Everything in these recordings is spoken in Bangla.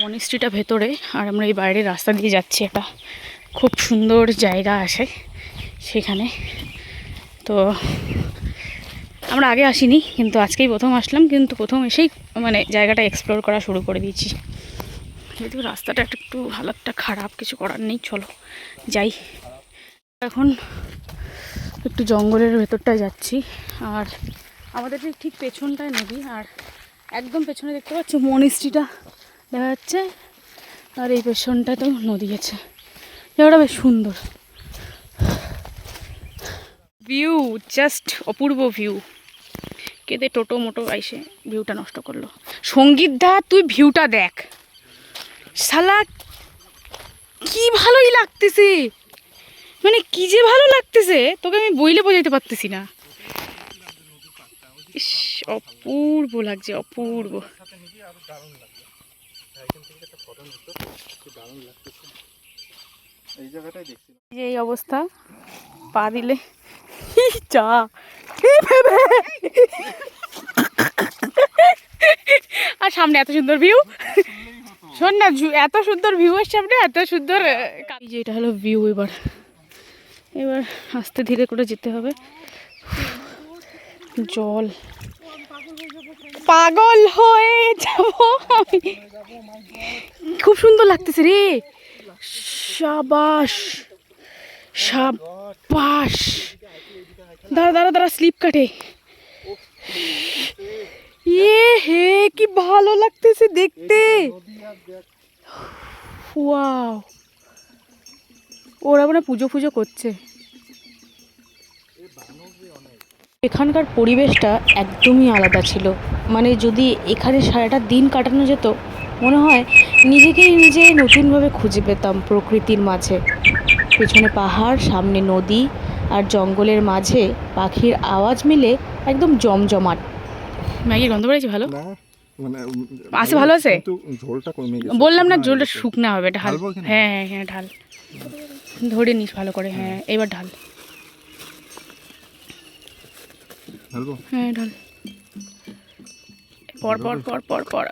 মনিস্ট্রিটা ভেতরে আর আমরা এই বাইরের রাস্তা দিয়ে যাচ্ছি। একটা খুব সুন্দর জায়গা আছে সেখানে। তো আমরা আগে আসিনি, কিন্তু আজকেই প্রথম আসলাম, কিন্তু প্রথম এসেই মানে জায়গাটা এক্সপ্লোর করা শুরু করে দিয়েছি। যেহেতু রাস্তাটা একটু হালাতটা খারাপ, কিছু করার নেই, চলো যাই। এখন একটু জঙ্গলের ভেতরটায় যাচ্ছি, আর আমাদের ঠিক পেছনটায় নদী, আর একদম পেছনে দেখতে পাচ্ছি মনিস্ট্রিটা দেখা যাচ্ছে, আর এই পেছনটায় তো নদী আছে। জায়গাটা বেশ সুন্দর, ভিউ জাস্ট অপূর্ব ভিউ। কেদে টোটো মোটো আইসে ভিউটা নষ্ট করলো। সঙ্গীত দা তুই ভিউটা দেখ, শালা কি ভালোই লাগতেছে, মানে কি যে ভালো লাগতেছে তোকে আমি বইলে বোঝাইতে পারতেছি না। ইস, অপূর্ব লাগছে, অপূর্ব। এই অবস্থা, পা দিলে চা আর সামনে এত সুন্দর ভিউ। শোন না, এত সুন্দর ভিউ এর সামনে এত সুন্দর। যে এটা হলো ভিউ। এবার এবার আস্তে ধীরে করে যেতে হবে। জল, পাগল হয়ে যাব আমি। খুব সুন্দর লাগতেছে রে, সাবাস সাবাস। দাঁড়া দাঁড়া দাঁড়া, স্লিপ কাটে। হে কি ভালো লাগতেছে দেখতে। ওয়াও, ওরা মানে পুজো ফুজো করছে। এখানকার পরিবেশটা একদমই আলাদা ছিল। মানে যদি এখানে সারাটা দিন কাটানো যেত, মনে হয় নিজেকেই নিজে নতুনভাবে খুঁজে পেতাম প্রকৃতির মাঝে। পেছনে পাহাড়, সামনে নদী, আর জঙ্গলের মাঝে পাখির আওয়াজ মিলে একদম জমজমাট। ম্যাগির গন্ধ বেড়েছে ভালো, মানে আছে ভালো আছে। ঝোলটা কমে গেছে, বললাম না ঝোলটা শুকনা হবে, ঢাল। হ্যাঁ হ্যাঁ হ্যাঁ, ঢাল, ধরে নিস ভালো করে। হ্যাঁ এবার ঢাল, হ্যাঁ ঢাল, পর পর পর পর পর।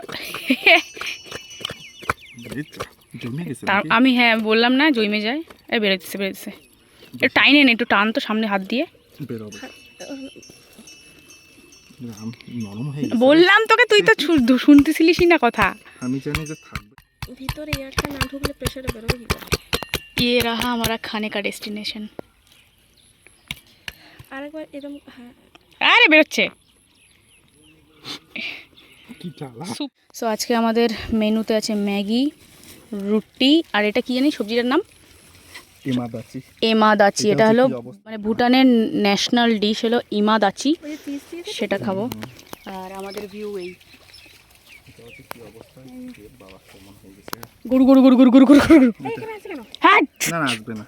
আমি হ্যাঁ বললাম না জমে যায়। বেরোচ্ছে বেরোচ্ছে, একটু টাইনে নে, একটু টান তো সামনে হাত দিয়ে। বললাম তোকে, তুই তো শুনতেছিলিস না কথা। আমি জানি যে থাকবে ভিতরে, এয়ারটা না ঢুকলে প্রেসারে বেরোবে কি করে? ये रहा हमारा खाने का डेस्टिनेशन। আরেকবার এরকম, হ্যাঁ আরে বেরোচ্ছে। কি জ্বালা। সো আজকে আমাদের মেনুতে আছে ম্যাগি, রুটি, আর এটা কি জানি সবজিটার নাম, ইমাদাচি। এমাদাচি। এটা হলো মানে ভুটানের ন্যাশনাল ডিশ হলো ইমাদাচি, ওই পিস দিয়ে সেটা খাবো। আর আমাদের ভিউ এই গুরু গুরু গুরু গুরু গুরু গুরু গুরু। হ্যাঁ না না, আসবে না।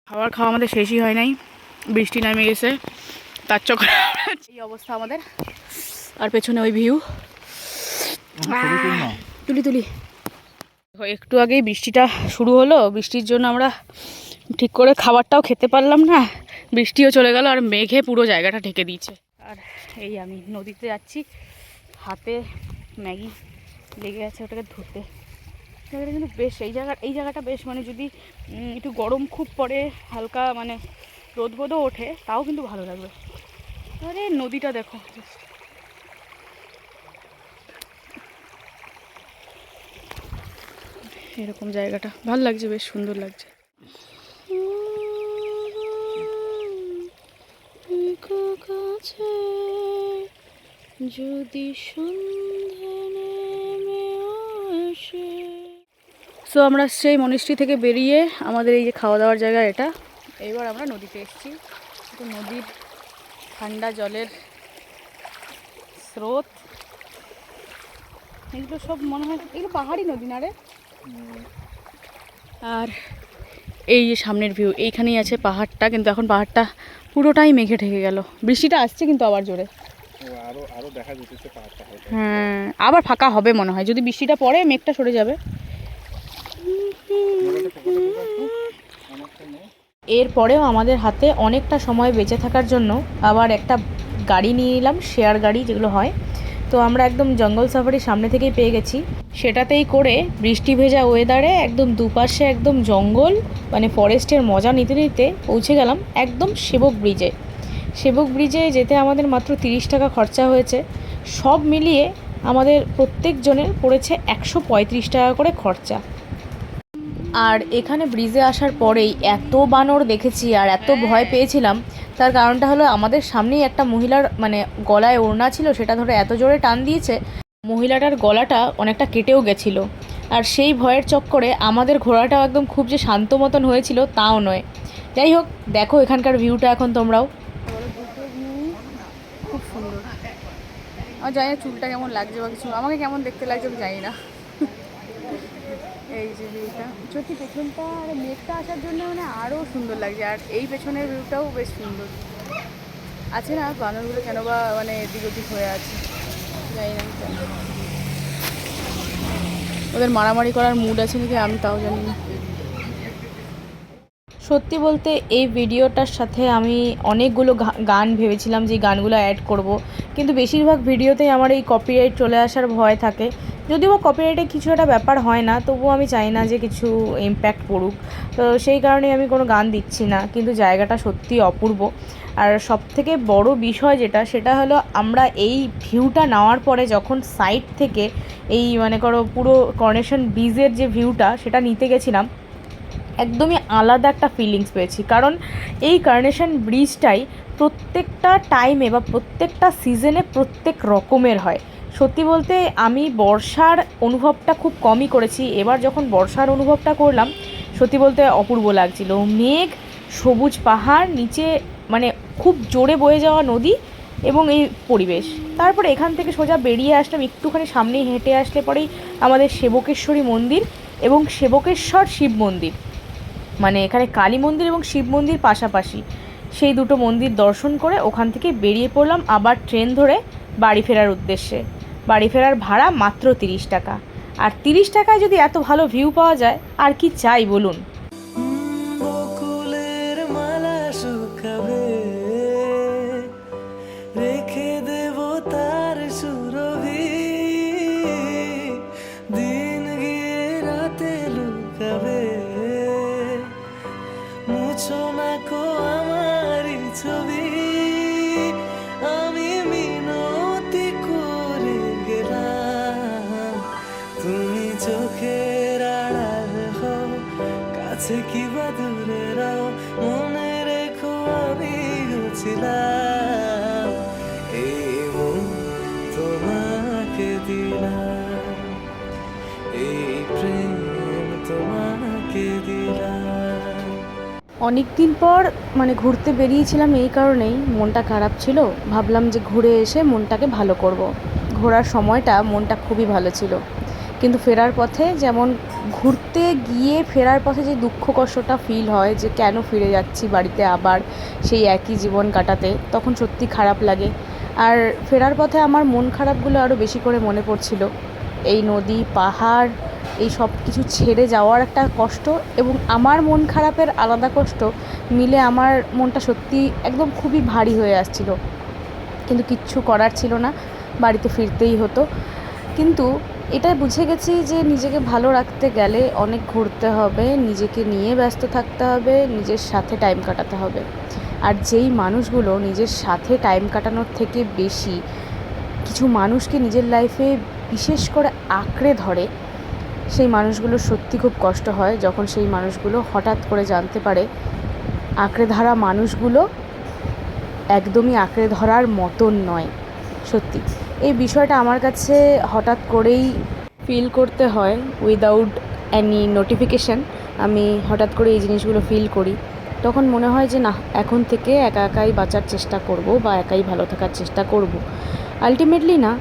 খাবার খাওয়া আমাদের শেষই হয় নাই, বৃষ্টি নামে গেছে, তার চক্কর এই অবস্থা আমাদের। আর পেছনে ওই ভিউ, তুলি তুলি। একটু আগেই বৃষ্টিটা শুরু হলো, বৃষ্টির জন্য আমরা ঠিক করে খাবারটাও খেতে পারলাম না, বৃষ্টিও চলে গেল, আর মেঘে পুরো জায়গাটা ঢেকে দিয়েছে। আর এই আমি নদীতে যাচ্ছি, হাতে ম্যাগি লেগে আছে, ওটাকে ধরতে। জায়গাটা কিন্তু বেশ, এই জায়গাটা বেশ, মানে যদি একটু গরম খুব পড়ে, হালকা মানে রোদ বোদও ওঠে, তাও কিন্তু ভালো লাগবে। আরে নদীটা দেখো, এরকম জায়গাটা ভালো লাগছে, বেশ সুন্দর লাগছে। যদি সো আমরা সেই মনিস্ট্রি থেকে বেরিয়ে আমাদের এই যে খাওয়া দাওয়ার জায়গা এটা, এইবার আমরা নদীতে এসেছি। তো নদীর ঠান্ডা জলের স্রোত, এগুলো সব মনে হয় এগুলো পাহাড়ি নদী না রে। আর এই যে সামনের ভিউ, এইখানেই আছে পাহাড়টা, কিন্তু এখন পাহাড়টা পুরোটাই মেঘে ঢেকে গেল। বৃষ্টিটা আসছে কিন্তু আবার জোরে। হ্যাঁ আবার ফাঁকা হবে মনে হয়, যদি বৃষ্টিটা পড়ে মেঘটা সরে যাবে। এরপরেও আমাদের হাতে অনেকটা সময় বেঁচে থাকার জন্য আবার একটা গাড়ি নিয়ে নিলাম, শেয়ার গাড়ি যেগুলো হয়। তো আমরা একদম জঙ্গল সাফারির সামনে থেকেই পেয়ে গেছি। সেটাতেই করে বৃষ্টি ভেজা ওয়েদারে একদম দুপাশে একদম জঙ্গল, মানে ফরেস্টের মজা নিতে নিতে পৌঁছে গেলাম একদম সেবক ব্রিজে। সেবক ব্রিজে যেতে আমাদের মাত্র 30 টাকা খরচা হয়েছে। সব মিলিয়ে আমাদের প্রত্যেকজনের পড়েছে 135 টাকা করে খরচা। আর এখানে ব্রিজে আসার পরেই এত বানর দেখেছি আর এত ভয় পেয়েছিলাম, তার কারণটা হলো আমাদের সামনেই একটা মহিলার মানে গলায় ওড়না ছিল, সেটা ধরে এত জোরে টান দিয়েছে মহিলাটার গলাটা অনেকটা কেটেও গেছিলো। আর সেই ভয়ের চক্করে আমাদের ঘোড়াটাও একদম খুব যে শান্ত মতন হয়েছিল তাও নয়। যাই হোক, দেখো এখানকার ভিউটা এখন তোমরাও। খুব সুন্দর। আমার জানি না চুলটা কেমন লাগছে বা কিছু, আমাকে কেমন দেখতে লাগছে আমি জানি না। এই যে ভিউটা সত্যি পেছনটা আর মেঘটা আসার জন্য মানে আরও সুন্দর লাগছে। আর এই পেছনের ভিউটাও বেশ সুন্দর আছে না। বানরগুলো কেন বা মানে এদিক ওদিক হয়ে আছে জানি না কেন। ওদের মারামারি করার মুড আছে নাকি আমি তাও জানি না। সত্যি বলতে এই ভিডিওটার সাথে আমি অনেকগুলো গান ভেবেছিলাম যে গানগুলো অ্যাড করব, কিন্তু বেশিরভাগ ভিডিওতেই আমার এই কপিরাইট চলে আসার ভয় থাকে। যদিও কপিরাইটে কিছু একটা ব্যাপার হয় না, তবুও আমি চাই না যে কিছু ইম্প্যাক্ট পড়ুক, তো সেই কারণে আমি কোনো গান দিচ্ছি না। কিন্তু জায়গাটা সত্যি অপূর্ব। আর সবথেকে বড় বিষয় যেটা, সেটা হলো আমরা এই ভিউটা নেওয়ার পরে যখন সাইড থেকে এই মানে করো পুরো করোনেশন ব্রিজের যে ভিউটা সেটা নিতে গেছিলাম, একদমই আলাদা একটা ফিলিংস পেয়েছি। কারণ এই করোনেশন ব্রিজটাই প্রত্যেকটা টাইমে বা প্রত্যেকটা সিজনে প্রত্যেক রকমের হয়। সত্যি বলতে আমি বর্ষার অনুভবটা খুব কমই করেছি, এবার যখন বর্ষার অনুভবটা করলাম সত্যি বলতে অপূর্ব লাগছিল। মেঘ, সবুজ পাহাড়, নিচে মানে খুব জোরে বয়ে যাওয়া নদী এবং এই পরিবেশ। তারপরে এখান থেকে সোজা বেরিয়ে আসলাম, একটুখানি সামনেই হেঁটে আসলে পরেই আমাদের সেবকেশ্বরী মন্দির এবং সেবকেশ্বর শিব মন্দির, মানে এখানে কালী মন্দির এবং শিব মন্দির পাশাপাশি। সেই দুটো মন্দির দর্শন করে ওখান থেকে বেরিয়ে পড়লাম আবার ট্রেন ধরে বাড়ি ফেরার উদ্দেশ্যে। বাড়ি ফেরার ভাড়া মাত্র 30 টাকা। আর 30 টাকায় যদি এত ভালো ভিউ পাওয়া যায় আর কি চাই বলুন। বকুলের মালা শুকাবে, রেখে দেব তার সুরভি, দিন গিয়ে রাতে লুকাবে, মুছো না কো আমারই ছবি, আমি মিনতি করে গেলাম, তুমি চোখের আড়াল হও, কাছে কি বা দূরে রাও, মনে রেখো আমি ছিলাম, এই মন তোমাকে দিলাম, এই প্রেম তোমাকে দিলাম। অনেক দিন পর মানে ঘুরতে বেরিয়েছিলাম, এই কারণেই মনটা খারাপ ছিল। ভাবলাম যে ঘুরে এসে মনটাকে ভালো করব। ঘোরার সময়টা মনটা খুবই ভালো ছিল, কিন্তু ফেরার পথে যেমন ঘুরতে গিয়ে ফেরার পথে যে দুঃখ কষ্টটা ফিল হয় যে কেন ফিরে যাচ্ছি বাড়িতে আবার সেই একই জীবন কাটাতে, তখন সত্যি খারাপ লাগে। আর ফেরার পথে আমার মন খারাপগুলো আরও বেশি করে মনে পড়ছিল। এই নদী, পাহাড়, এই সব কিছু ছেড়ে যাওয়ার একটা কষ্ট এবং আমার মন খারাপের আলাদা কষ্ট মিলে আমার মনটা সত্যি একদম খুবই ভারী হয়ে আসছিল। কিন্তু কিচ্ছু করার ছিল না, বাড়িতে ফিরতেই হতো। কিন্তু এটা বুঝে গেছি যে নিজেকে ভালো রাখতে গেলে অনেক ঘুরতে হবে, নিজেকে নিয়ে ব্যস্ত থাকতে হবে, নিজের সাথে টাইম কাটাতে হবে। আর যেই মানুষগুলো নিজের সাথে টাইম কাটানোর থেকে বেশি কিছু মানুষকে নিজের লাইফে বিশেষ করে আঁকড়ে ধরে, সেই মানুষগুলো সত্যি খুব কষ্ট হয় যখন সেই মানুষগুলো হঠাৎ করে জানতে পারে আঁকড়ে ধরা মানুষগুলো একদমই আঁকড়ে ধরার মতন নয়। সত্যি এই বিষয়টা আমার কাছে হঠাৎ করেই ফিল করতে হয়, উইদাউট অ্যানি নোটিফিকেশান। আমি হঠাৎ করে এই জিনিসগুলো ফিল করি, তখন মনে হয় যে না, এখন থেকে একা একাই বাঁচার চেষ্টা করব বা একাই ভালো থাকার চেষ্টা করব। আলটিমেটলি না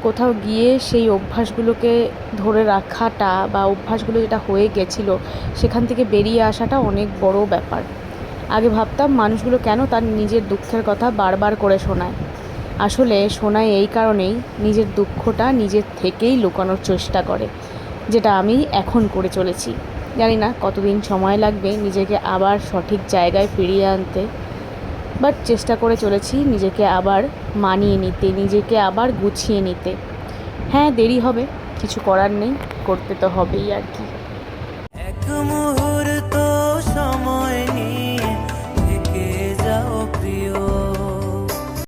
কোথাও গিয়ে সেই অভ্যাসগুলোকে ধরে রাখাটা বা অভ্যাসগুলো যেটা হয়ে গেছিলো সেখান থেকে বেরিয়ে আসাটা অনেক বড় ব্যাপার। আগে ভাবতাম মানুষগুলো কেন তার নিজের দুঃখের কথা বারবার করে শোনায়। আসলে শোনায় এই কারণেই নিজের দুঃখটা নিজের থেকেই লুকানোর চেষ্টা করে, যেটা আমি এখন করে চলেছি। জানি না কতদিন সময় লাগবে নিজেকে আবার সঠিক জায়গায় ফিরিয়ে আনতে, বাট চেষ্টা করে চলেছি নিজেকে আবার মানিয়ে নিতে, নিজেকে আবার গুছিয়ে নিতে। হ্যাঁ, দেরি হবে, কিছু করার নেই, করতে তো হবেই আর কি।